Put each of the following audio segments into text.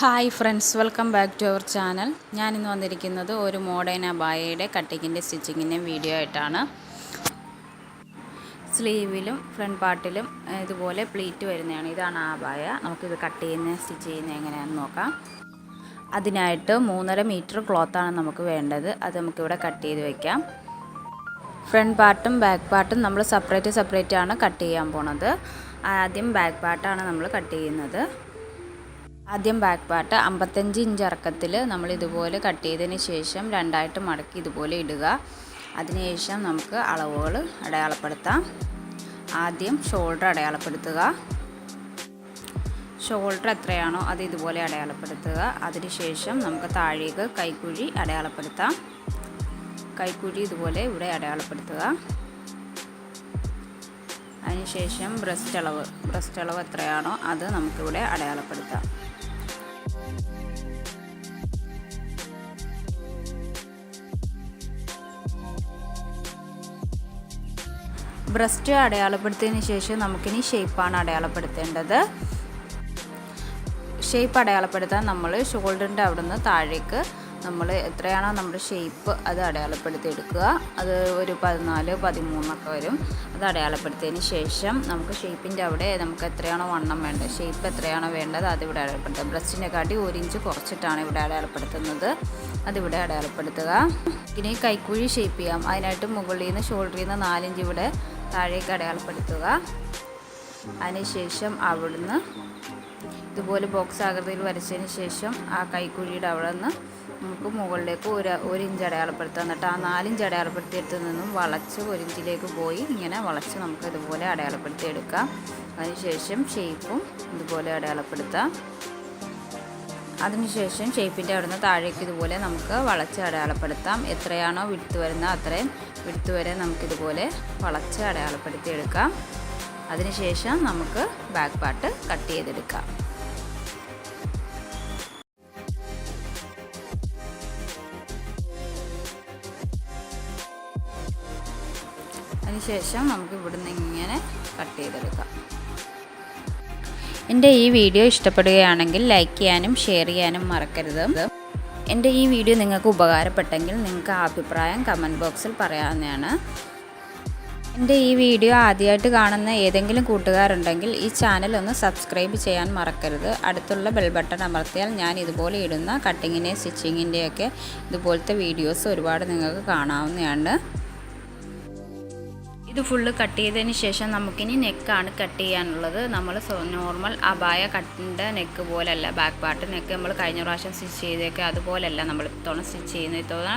Hi friends, welcome back to our channel. ഞാനിന്ന് വന്നിരിക്കുന്നത് ഒരു മോഡേൺ അബായയുടെ കട്ടിങ്ങിൻ്റെ സ്റ്റിച്ചിങ്ങിൻ്റെ വീഡിയോ ആയിട്ടാണ്. സ്ലീവിലും ഫ്രണ്ട് പാർട്ടിലും ഇതുപോലെ പ്ലീറ്റ് വരുന്നതാണ്. ഇതാണ് ആ അബായ. നമുക്കിത് കട്ട് ചെയ്യുന്ന സ്റ്റിച്ച് ചെയ്യുന്നത് എങ്ങനെയാണെന്ന് നോക്കാം. അതിനായിട്ട് 3.5 മീറ്റർ ക്ലോത്താണ് നമുക്ക് വേണ്ടത്. അത് നമുക്കിവിടെ കട്ട് ചെയ്ത് വയ്ക്കാം. ഫ്രണ്ട് പാർട്ടും ബാക്ക് പാർട്ടും നമ്മൾ സെപ്പറേറ്റ് ആണ് കട്ട് ചെയ്യാൻ പോണത്. ആദ്യം ബാക്ക് പാർട്ടാണ് നമ്മൾ കട്ട് ചെയ്യുന്നത്. ആദ്യം ബാക്ക് പാർട്ട് 55 ഇഞ്ച് ഇറക്കത്തിൽ നമ്മൾ ഇതുപോലെ കട്ട് ചെയ്തതിന് ശേഷം രണ്ടായിട്ട് മടക്കി ഇതുപോലെ ഇടുക. അതിനുശേഷം നമുക്ക് അളവുകൾ അടയാളപ്പെടുത്താം. ആദ്യം ഷോൾഡർ അടയാളപ്പെടുത്തുക. ഷോൾഡർ എത്രയാണോ അത് ഇതുപോലെ അടയാളപ്പെടുത്തുക. അതിനുശേഷം നമുക്ക് താഴേക്ക് കൈക്കുഴി അടയാളപ്പെടുത്താം. കൈക്കുഴി ഇതുപോലെ ഇവിടെ അടയാളപ്പെടുത്തുക. അതിനുശേഷം ബ്രസ്റ്റ് അളവ് എത്രയാണോ അത് നമുക്കിവിടെ അടയാളപ്പെടുത്താം. ബ്രസ്റ്റ് അടയാളപ്പെടുത്തിയതിന് ശേഷം നമുക്കിനി ഷേപ്പാണ് അടയാളപ്പെടുത്തേണ്ടത്. ഷേപ്പ് അടയാളപ്പെടുത്താൻ നമ്മൾ ഷോൾഡറിൻ്റെ അവിടെ നിന്ന് താഴേക്ക് നമ്മൾ എത്രയാണോ നമ്മുടെ ഷേപ്പ് അത് അടയാളപ്പെടുത്തി എടുക്കുക. അത് ഒരു 14, 13 ഒക്കെ വരും. അത് അടയാളപ്പെടുത്തിയതിന് ശേഷം നമുക്ക് ഷേപ്പിൻ്റെ അവിടെ നമുക്ക് എത്രയാണോ വണ്ണം വേണ്ടത്, ഷേപ്പ് എത്രയാണോ വേണ്ടത് അതിവിടെ അടയാളപ്പെടുത്തുക. ബ്രസ്റ്റിനെ കാട്ടി 1 ഇഞ്ച് കുറച്ചിട്ടാണ് ഇവിടെ അടയാളപ്പെടുത്തുന്നത്. അതിവിടെ അടയാളപ്പെടുത്തുക. ഇനി കൈക്കുഴി ഷേപ്പ് ചെയ്യാം. അതിനായിട്ട് മുകളിൽ നിന്ന് ഷോൾഡറിൽ നിന്ന് 4 ഇഞ്ച് ഇവിടെ താഴേക്ക് അടയാളപ്പെടുത്തുക. അതിനുശേഷം അവിടുന്ന് ഇതുപോലെ ബോക്സ് ആകൃതിയിൽ വരച്ചതിന് ശേഷം ആ കൈക്കുഴിയുടെ അവിടെ നിന്ന് നമുക്ക് മുകളിലേക്ക് ഒരു ഇഞ്ച് അടയാളപ്പെടുത്താം. എന്നിട്ട് ആ 4 ഇഞ്ച് അടയാളപ്പെടുത്തിയെടുത്ത് നിന്നും വളച്ച് 1 ഇഞ്ചിലേക്ക് പോയി ഇങ്ങനെ വളച്ച് നമുക്ക് ഇതുപോലെ അടയാളപ്പെടുത്തി എടുക്കാം. അതിനുശേഷം ഷേപ്പും ഇതുപോലെ അടയാളപ്പെടുത്താം. അതിനുശേഷം ഷേപ്പിൻ്റെ അവിടെ നിന്ന് താഴേക്ക് ഇതുപോലെ നമുക്ക് വളച്ച് അടയാളപ്പെടുത്താം. എത്രയാണോ വിഡ്ത്ത് വരുന്നത് അത്രയും വിഡ്ത്ത് വരെ നമുക്കിതുപോലെ വളച്ച് അടയാളപ്പെടുത്തി എടുക്കാം. അതിനുശേഷം നമുക്ക് ബാക്ക് പാർട്ട് കട്ട് ചെയ്തെടുക്കാം. അതിനുശേഷം നമുക്ക് ഇവിടുന്ന് ഇങ്ങനെ കട്ട് ചെയ്തെടുക്കാം. എൻ്റെ ഈ വീഡിയോ ഇഷ്ടപ്പെടുകയാണെങ്കിൽ ലൈക്ക് ചെയ്യാനും ഷെയർ ചെയ്യാനും മറക്കരുത്. എൻ്റെ ഈ വീഡിയോ നിങ്ങൾക്ക് ഉപകാരപ്പെട്ടെങ്കിൽ നിങ്ങൾക്ക് അഭിപ്രായം കമൻറ്റ് ബോക്സിൽ പറയാവുന്നതാണ്. എൻ്റെ ഈ വീഡിയോ ആദ്യമായിട്ട് കാണുന്ന ഏതെങ്കിലും കൂട്ടുകാരുണ്ടെങ്കിൽ ഈ ചാനൽ ഒന്ന് സബ്സ്ക്രൈബ് ചെയ്യാൻ മറക്കരുത്. അടുത്തുള്ള ബെൽ ബട്ടൺ അമർത്തിയാൽ ഞാൻ ഇതുപോലെ ഇടുന്ന കട്ടിങ്ങിൻ്റെയും സ്റ്റിച്ചിങ്ങിൻ്റെയൊക്കെ ഇതുപോലത്തെ വീഡിയോസ് ഒരുപാട് നിങ്ങൾക്ക് കാണാവുന്നതാണ്. ഇത് ഫുള്ള് കട്ട് ചെയ്തതിന് ശേഷം നമുക്കിനി നെക്കാണ് കട്ട് ചെയ്യാനുള്ളത്. നമ്മൾ നോർമൽ അബായ കട്ടിൻ്റെ നെക്ക് പോലല്ല ബാക്ക് പാർട്ട് നെക്ക്. നമ്മൾ കഴിഞ്ഞ പ്രാവശ്യം സ്റ്റിച്ച് ചെയ്തൊക്കെ അതുപോലല്ല നമ്മൾ ഇത്തവണ സ്റ്റിച്ച് ചെയ്യുന്നത്. ഇത്തവണ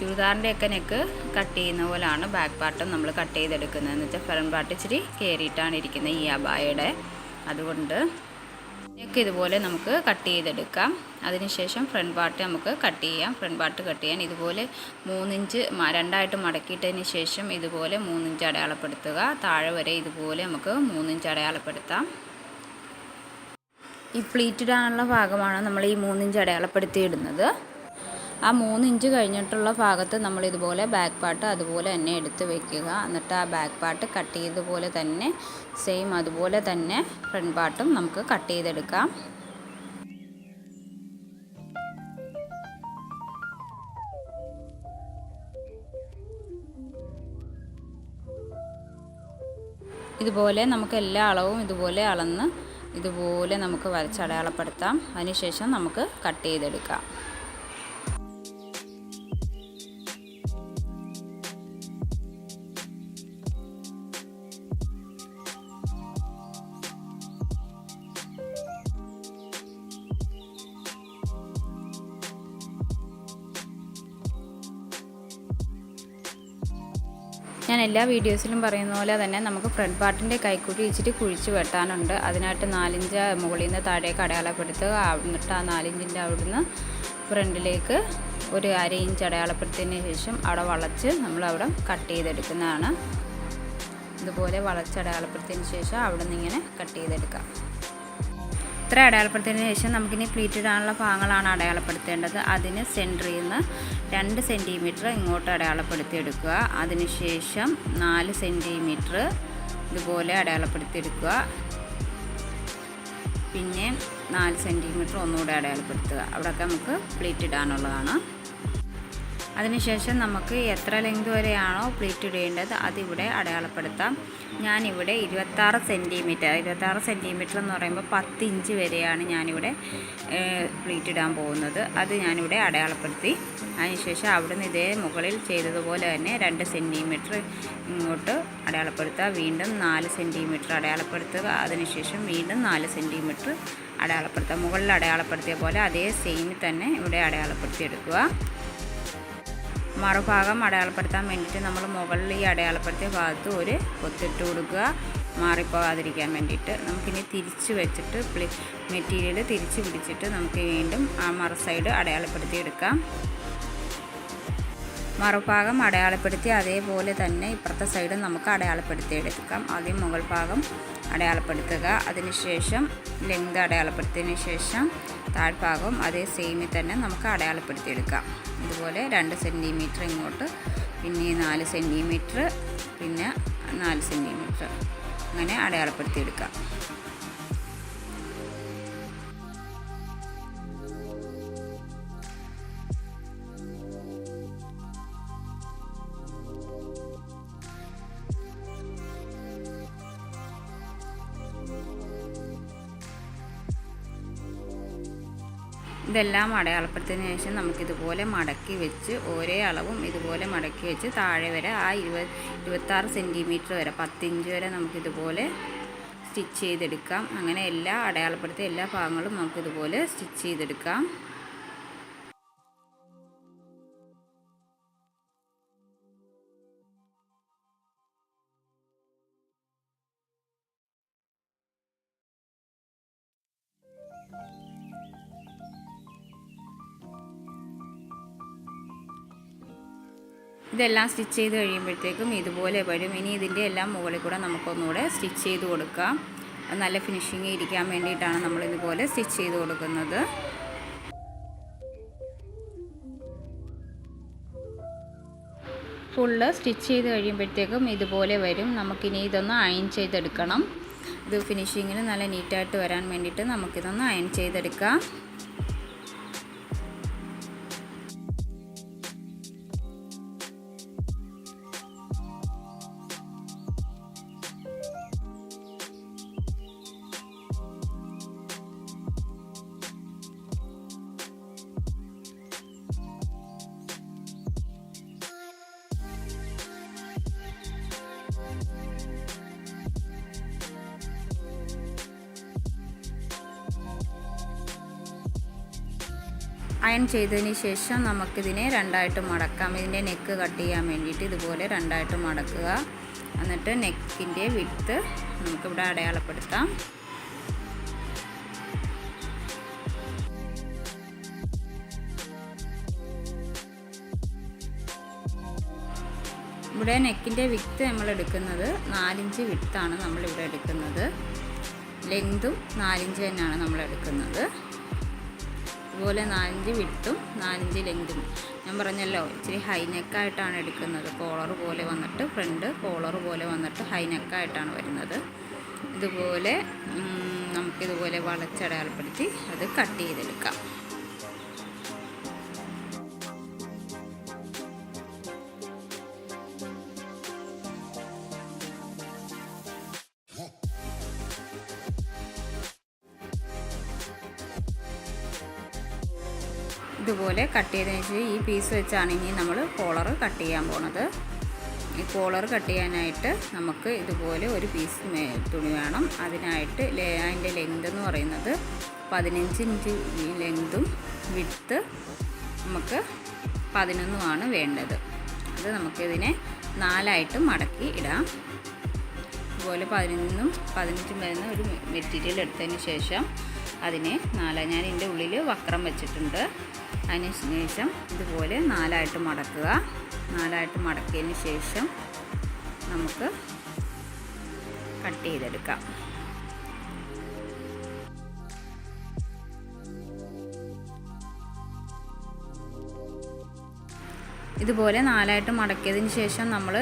ചുരിദാറിൻ്റെയൊക്കെ നെക്ക് കട്ട് ചെയ്യുന്ന പോലെയാണ് ബാക്ക് പാർട്ടും നമ്മൾ കട്ട് ചെയ്തെടുക്കുന്നത്. എന്ന് വെച്ചാൽ ഫ്രണ്ട് പാർട്ട് ഇച്ചിരി കയറിയിട്ടാണ് ഇരിക്കുന്നത് ഈ അബായയുടെ. അതുകൊണ്ട് നെക്ക് ഇതുപോലെ നമുക്ക് കട്ട് ചെയ്തെടുക്കാം. അതിനുശേഷം ഫ്രണ്ട് പാർട്ട് നമുക്ക് കട്ട് ചെയ്യാം. ഫ്രണ്ട് പാർട്ട് കട്ട് ചെയ്യാൻ ഇതുപോലെ 3 ഇഞ്ച് രണ്ടായിട്ട് മടക്കിയിട്ടതിന് ശേഷം ഇതുപോലെ 3 ഇഞ്ച് അടയാളപ്പെടുത്തുക. താഴെ വരെ ഇതുപോലെ നമുക്ക് 3 ഇഞ്ച് അടയാളപ്പെടുത്താം. ഈ പ്ലീറ്റ് ഇടാനുള്ള ഭാഗമാണ് നമ്മൾ ഈ 3 ഇഞ്ച് അടയാളപ്പെടുത്തി ഇടുന്നത്. ആ 3 ഇഞ്ച് കഴിഞ്ഞിട്ടുള്ള ഭാഗത്ത് നമ്മൾ ഇതുപോലെ ബാക്ക് പാർട്ട് അതുപോലെ തന്നെ എടുത്ത് വയ്ക്കുക. എന്നിട്ട് ആ ബാക്ക് പാർട്ട് കട്ട് ചെയ്തതുപോലെ തന്നെ സെയിം അതുപോലെ തന്നെ ഫ്രണ്ട് പാർട്ടും നമുക്ക് കട്ട് ചെയ്തെടുക്കാം. ഇതുപോലെ നമുക്ക് എല്ലാ അളവും ഇതുപോലെ അളന്ന് ഇതുപോലെ നമുക്ക് വരച്ചടയാളപ്പെടുത്താം. അതിനുശേഷം നമുക്ക് കട്ട് ചെയ്തെടുക്കാം. ഞാൻ എല്ലാ വീഡിയോസിലും പറയുന്ന പോലെ തന്നെ നമുക്ക് ഫ്രണ്ട് പാർട്ടിൻ്റെ കൈക്കുഴി ഇച്ചിരി കുഴിച്ച് വെട്ടാനുണ്ട്. അതിനായിട്ട് 4 ഇഞ്ച് മുകളിൽ നിന്ന് താഴേക്ക് അടയാളപ്പെടുത്തുക. എന്നിട്ട് ആ 4 ഇഞ്ചിൻ്റെ അവിടുന്ന് ഫ്രണ്ടിലേക്ക് ഒരു 1/2 ഇഞ്ച് അടയാളപ്പെടുത്തിയതിന് ശേഷം അവിടെ വളച്ച് നമ്മളവിടെ കട്ട് ചെയ്തെടുക്കുന്നതാണ്. ഇതുപോലെ വളച്ച് അടയാളപ്പെടുത്തിയതിന് ശേഷം അവിടെ നിന്ന് ഇങ്ങനെ കട്ട് ചെയ്തെടുക്കാം. ഇത്ര അടയാളപ്പെടുത്തിയതിന് ശേഷം നമുക്കിനി പ്ലീറ്റ് ഇടാനുള്ള ഭാഗങ്ങളാണ് അടയാളപ്പെടുത്തേണ്ടത്. അതിന് സെൻറ്ററിൽ നിന്ന് 2 സെൻറ്റിമീറ്റർ ഇങ്ങോട്ട് അടയാളപ്പെടുത്തി എടുക്കുക. അതിനുശേഷം 4 സെൻറ്റിമീറ്റർ ഇതുപോലെ അടയാളപ്പെടുത്തി എടുക്കുക. പിന്നെ 4 സെൻറ്റിമീറ്റർ ഒന്നുകൂടെ അടയാളപ്പെടുത്തുക. അവിടെയൊക്കെ നമുക്ക് പ്ലീറ്റ് ഇടാനുള്ളതാണ്. അതിനുശേഷം നമുക്ക് എത്ര ലെങ്ത് വരെയാണോ പ്ലീറ്റ് ഇടേണ്ടത് അതിവിടെ അടയാളപ്പെടുത്താം. ഞാനിവിടെ 26 സെൻറ്റിമീറ്റർ എന്ന് പറയുമ്പോൾ 10 ഇഞ്ച് വരെയാണ് ഞാനിവിടെ പ്ലീറ്റ് ഇടാൻ പോകുന്നത്. അത് ഞാനിവിടെ അടയാളപ്പെടുത്തി. അതിനുശേഷം അവിടുന്ന് ഇതേ മുകളിൽ ചെയ്തതുപോലെ തന്നെ 2 സെൻറ്റിമീറ്റർ ഇങ്ങോട്ട് അടയാളപ്പെടുത്തുക. വീണ്ടും 4 സെൻറ്റിമീറ്റർ അടയാളപ്പെടുത്തുക. അതിനുശേഷം വീണ്ടും 4 സെൻറ്റിമീറ്റർ അടയാളപ്പെടുത്തുക. മുകളിൽ അടയാളപ്പെടുത്തിയ പോലെ അതേ സെയിം തന്നെ ഇവിടെ അടയാളപ്പെടുത്തിയെടുക്കുക. മറുഭാഗം അടയാളപ്പെടുത്താൻ വേണ്ടിയിട്ട് നമ്മൾ മുകളിൽ ഈ അടയാളപ്പെടുത്തിയ ഭാഗത്ത് ഒരു കൊത്തിട്ട് കൊടുക്കുക, മാറിപ്പോകാതിരിക്കാൻ വേണ്ടിയിട്ട്. നമുക്കിനി തിരിച്ച് വെച്ചിട്ട് മെറ്റീരിയൽ തിരിച്ച് പിടിച്ചിട്ട് നമുക്ക് വീണ്ടും ആ മറു സൈഡ് അടയാളപ്പെടുത്തിയെടുക്കാം. മറുഭാഗം അടയാളപ്പെടുത്തി അതേപോലെ തന്നെ ഇപ്പുറത്തെ സൈഡ് നമുക്ക് അടയാളപ്പെടുത്തിയെടുക്കാം. ആദ്യം മുകൾ ഭാഗം അടയാളപ്പെടുത്തുക. അതിനുശേഷം ലെങ്ത് അടയാളപ്പെടുത്തിയതിന് ശേഷം താഴ്ഭാഗം അതേ സെയിമിൽ തന്നെ നമുക്ക് അടയാളപ്പെടുത്തിയെടുക്കാം. ഇതുപോലെ 2 സെൻറ്റിമീറ്റർ ഇങ്ങോട്ട്, പിന്നെ 4 സെൻറ്റിമീറ്റർ, പിന്നെ 4 സെൻറ്റിമീറ്റർ അങ്ങനെ അടയാളപ്പെടുത്തിയെടുക്കാം. ഇതെല്ലാം അടയാളപ്പെടുത്തിയതിന് ശേഷം നമുക്കിതുപോലെ മടക്കി വെച്ച് ഓരോ അളവും ഇതുപോലെ മടക്കി വെച്ച് താഴെ വരെ ആ 26 സെൻറ്റിമീറ്റർ വരെ 10 ഇഞ്ച് വരെ നമുക്കിതുപോലെ സ്റ്റിച്ച് ചെയ്തെടുക്കാം. അങ്ങനെ എല്ലാ അടയാളപ്പെടുത്തിയ എല്ലാ ഭാഗങ്ങളും നമുക്കിതുപോലെ സ്റ്റിച്ച് ചെയ്തെടുക്കാം. ഇതെല്ലാം സ്റ്റിച്ച് ചെയ്ത് കഴിയുമ്പോഴത്തേക്കും ഇതുപോലെ വരും. ഇനി ഇതിൻ്റെ എല്ലാം മുകളിൽ കൂടെ നമുക്കൊന്നുകൂടെ സ്റ്റിച്ച് ചെയ്ത് കൊടുക്കാം. നല്ല ഫിനിഷിങ് ഇരിക്കാൻ വേണ്ടിയിട്ടാണ് നമ്മളിതുപോലെ സ്റ്റിച്ച് ചെയ്ത് കൊടുക്കുന്നത്. ഫുള്ള് സ്റ്റിച്ച് ചെയ്ത് കഴിയുമ്പോഴത്തേക്കും ഇതുപോലെ വരും. നമുക്കിനി ഇതൊന്ന് അയൺ ചെയ്തെടുക്കണം. ഇത് ഫിനിഷിങ്ങിന് നല്ല നീറ്റായിട്ട് വരാൻ വേണ്ടിയിട്ട് നമുക്കിതൊന്ന് അയൺ ചെയ്തെടുക്കാം. അയൺ ചെയ്തതിന് ശേഷം നമുക്കിതിനെ രണ്ടായിട്ട് മടക്കാം. ഇതിൻ്റെ നെക്ക് കട്ട് ചെയ്യാൻ വേണ്ടിയിട്ട് ഇതുപോലെ രണ്ടായിട്ട് മടക്കുക. എന്നിട്ട് നെക്കിൻ്റെ വിഡ്ത്ത് നമുക്കിവിടെ അടയാളപ്പെടുത്താം. ഇവിടെ നെക്കിൻ്റെ വിഡ്ത്ത് നമ്മൾ എടുക്കുന്നത് 4 ഇഞ്ച് വിഡ്ത്താണ് നമ്മളിവിടെ എടുക്കുന്നത്. ലെങ്തും 4 ഇഞ്ച് തന്നെയാണ് നമ്മൾ എടുക്കുന്നത്. അതുപോലെ 4 ഇഞ്ച് വിഡ്ത്തും 4 ഇഞ്ച് ലെങ്തും. ഞാൻ പറഞ്ഞല്ലോ ഇച്ചിരി ഹൈ നെക്കായിട്ടാണ് എടുക്കുന്നത്. കോളർ പോലെ വന്നിട്ട് ഫ്രണ്ട് കോളർ പോലെ വന്നിട്ട് ഹൈ നെക്കായിട്ടാണ് വരുന്നത്. ഇതുപോലെ നമുക്കിതുപോലെ വളച്ചടയാളപ്പെടുത്തി അത് കട്ട് ചെയ്തെടുക്കാം. ഇതുപോലെ കട്ട് ചെയ്തതിന് ശേഷം ഈ പീസ് വെച്ചാണ് ഇനി നമ്മൾ കോളർ കട്ട് ചെയ്യാൻ പോണത്. ഈ കോളർ കട്ട് ചെയ്യാനായിട്ട് നമുക്ക് ഇതുപോലെ ഒരു പീസ് തുണി വേണം. അതിനായിട്ട് അതിൻ്റെ ലെങ്ത് എന്ന് പറയുന്നത് 15 ഇഞ്ച് ലെങ്തും വിഡ്ത്ത് നമുക്ക് 11 വേണ്ടത്. അത് നമുക്കിതിനെ 4ആയിട്ട് മടക്കി ഇടാം. ഇതുപോലെ 11ഉം 15ഉം വരുന്ന ഒരു മെറ്റീരിയൽ എടുത്തതിന് ശേഷം അതിനെ 4 ഞാൻ ഇതിൻ്റെ ഉള്ളിൽ വക്രം വെച്ചിട്ടുണ്ട്. അതിന് ശേഷം ഇതുപോലെ 4ആയിട്ട് മടക്കുക. 4ആയിട്ട് മടക്കിയതിന് ശേഷം നമുക്ക് കട്ട് ചെയ്തെടുക്കാം. ഇതുപോലെ 4ആയിട്ട് മടക്കിയതിന് ശേഷം നമ്മൾ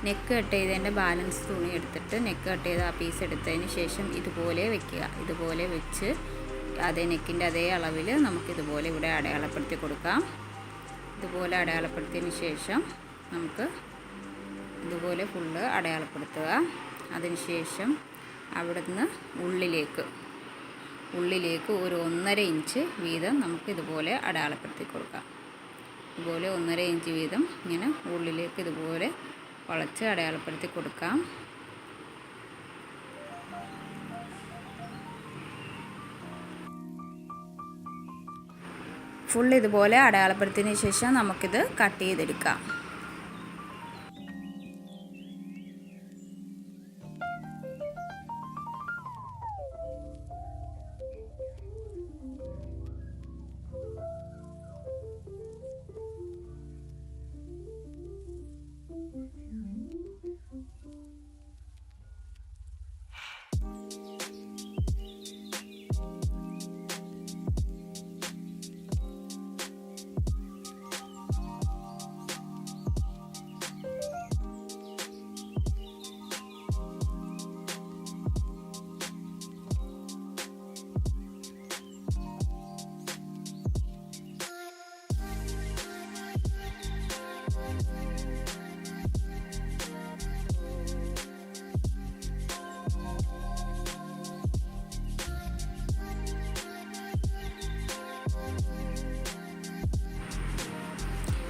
നെക്ക് കട്ട് ചെയ്തതിൻ്റെ ബാലൻസ് തുണി എടുത്തിട്ട് നെക്ക് കട്ട് ചെയ്ത ആ പീസ് എടുത്തതിന് ശേഷം ഇതുപോലെ വെക്കുക. ഇതുപോലെ വെച്ച് അതേ നെക്കിൻ്റെ അതേ അളവിൽ നമുക്കിതുപോലെ ഇവിടെ അടയാളപ്പെടുത്തി കൊടുക്കാം. ഇതുപോലെ അടയാളപ്പെടുത്തിയതിന് ശേഷം നമുക്ക് ഇതുപോലെ ഫുള്ള് അടയാളപ്പെടുത്തുക. അതിനുശേഷം അവിടുന്ന് ഉള്ളിലേക്ക് ഒരു 1.5 ഇഞ്ച് വീതം നമുക്കിതുപോലെ അടയാളപ്പെടുത്തി കൊടുക്കാം. ഇതുപോലെ 1.5 ഇഞ്ച് വീതം ഇങ്ങനെ ഉള്ളിലേക്ക് ഇതുപോലെ വളച്ച് അടയാളപ്പെടുത്തി കൊടുക്കാം. ഫുൾ ഇതുപോലെ അടയാളപ്പെടുത്തിയതിന് ശേഷം നമുക്കിത് കട്ട് ചെയ്തെടുക്കാം.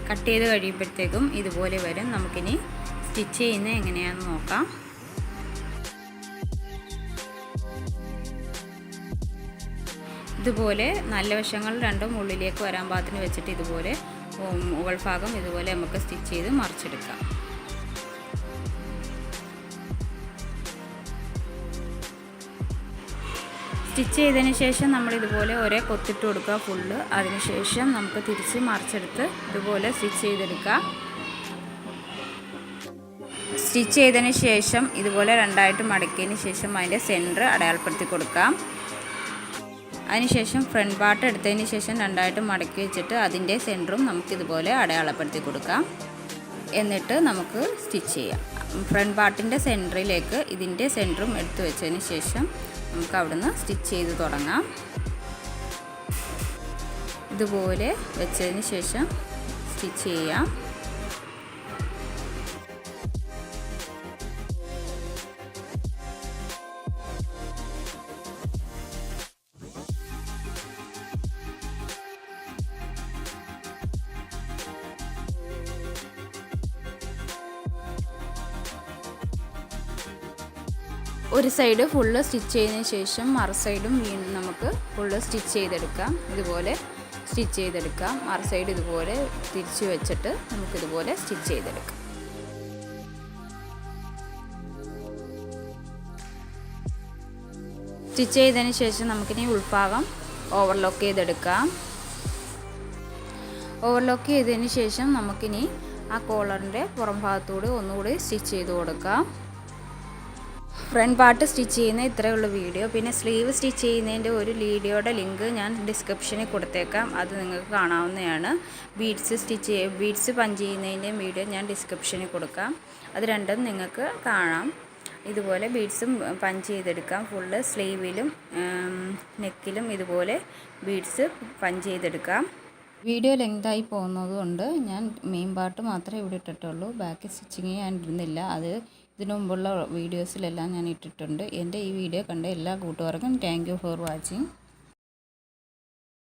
കട്ട് ചെയ്ത് കഴിയുമ്പോഴത്തേക്കും ഇതുപോലെ വരും. നമുക്കിനി സ്റ്റിച്ച് ചെയ്യുന്നത് എങ്ങനെയാണെന്ന് നോക്കാം. ഇതുപോലെ നല്ല വശങ്ങൾ രണ്ടും ഉള്ളിലേക്ക് വരാൻ പാകത്തിന് വെച്ചിട്ട് ഇതുപോലെ മുകൾ ഭാഗം ഇതുപോലെ നമുക്ക് സ്റ്റിച്ച് ചെയ്ത് മറിച്ചെടുക്കാം. സ്റ്റിച്ച് ചെയ്തതിന് ശേഷം നമ്മൾ ഇതുപോലെ ഒരേ കൊത്തിട്ട് കൊടുക്കുക ഫുള്ള്. അതിനുശേഷം നമുക്ക് തിരിച്ച് മറിച്ചെടുത്ത് ഇതുപോലെ സ്റ്റിച്ച് ചെയ്തെടുക്കാം. സ്റ്റിച്ച് ചെയ്തതിന് ശേഷം ഇതുപോലെ രണ്ടായിട്ട് മടക്കിയതിന് ശേഷം അതിൻ്റെ സെൻറ്റർ അടയാളപ്പെടുത്തി കൊടുക്കാം. അതിനുശേഷം ഫ്രണ്ട് പാർട്ട് എടുത്തതിന് ശേഷം രണ്ടായിട്ട് മടക്കി വെച്ചിട്ട് അതിൻ്റെ സെൻറ്ററും നമുക്കിതുപോലെ അടയാളപ്പെടുത്തി കൊടുക്കാം. എന്നിട്ട് നമുക്ക് സ്റ്റിച്ച് ചെയ്യാം. ഫ്രണ്ട് പാർട്ടിൻ്റെ സെൻറ്ററിലേക്ക് ഇതിൻ്റെ സെൻറ്ററും എടുത്തു വെച്ചതിന് ശേഷം നമുക്ക് അവിടുന്ന് സ്റ്റിച്ച് ചെയ്ത് തുടങ്ങാം. ഇതുപോലെ വെച്ചതിന് ശേഷം സ്റ്റിച്ച് ചെയ്യാം. ഒരു സൈഡ് ഫുള്ള് സ്റ്റിച്ച് ചെയ്തതിന് ശേഷം മറു സൈഡും വീണ്ടും നമുക്ക് ഫുള്ള് സ്റ്റിച്ച് ചെയ്തെടുക്കാം. ഇതുപോലെ സ്റ്റിച്ച് ചെയ്തെടുക്കാം. മറു സൈഡ് ഇതുപോലെ തിരിച്ച് വെച്ചിട്ട് നമുക്കിതുപോലെ സ്റ്റിച്ച് ചെയ്തെടുക്കാം. സ്റ്റിച്ച് ചെയ്തതിന് ശേഷം നമുക്കിനി ഉൾഭാഗം ഓവർലോക്ക് ചെയ്തെടുക്കാം. ഓവർലോക്ക് ചെയ്തതിന് ശേഷം നമുക്കിനി ആ കോളറിൻ്റെ പുറം ഭാഗത്തൂടെ ഒന്നുകൂടി സ്റ്റിച്ച് ചെയ്ത് കൊടുക്കാം. ഫ്രണ്ട് പാർട്ട് സ്റ്റിച്ച് ചെയ്യുന്ന ഇത്രയുള്ള വീഡിയോ. പിന്നെ സ്ലീവ് സ്റ്റിച്ച് ചെയ്യുന്നതിൻ്റെ ഒരു വീഡിയോയുടെ ലിങ്ക് ഞാൻ ഡിസ്ക്രിപ്ഷനിൽ കൊടുത്തേക്കാം. അത് നിങ്ങൾക്ക് കാണാവുന്നതാണ്. ബീഡ്സ് പഞ്ച് ചെയ്യുന്നതിൻ്റെയും വീഡിയോ ഞാൻ ഡിസ്ക്രിപ്ഷനിൽ കൊടുക്കാം. അത് രണ്ടും നിങ്ങൾക്ക് കാണാം. ഇതുപോലെ ബീഡ്സും പഞ്ച് ചെയ്തെടുക്കാം. ഫുള്ള് സ്ലീവിലും നെക്കിലും ഇതുപോലെ ബീഡ്സ് പഞ്ച് ചെയ്തെടുക്കാം. വീഡിയോ ലെങ്തായി പോകുന്നതുകൊണ്ട് ഞാൻ മെയിൻ പാർട്ട് മാത്രമേ ഇവിടെ ഇട്ടിട്ടുള്ളൂ. ബാക്കി സ്റ്റിച്ചിങ് ഞാൻ ഇടുന്നില്ല. അത് ഇതിനു മുമ്പുള്ള വീഡിയോസിലെല്ലാം ഞാൻ ഇട്ടിട്ടുണ്ട്. എൻ്റെ ഈ വീഡിയോ കണ്ട എല്ലാ കൂട്ടുകാർക്കും താങ്ക് യു ഫോർ വാച്ചിങ്.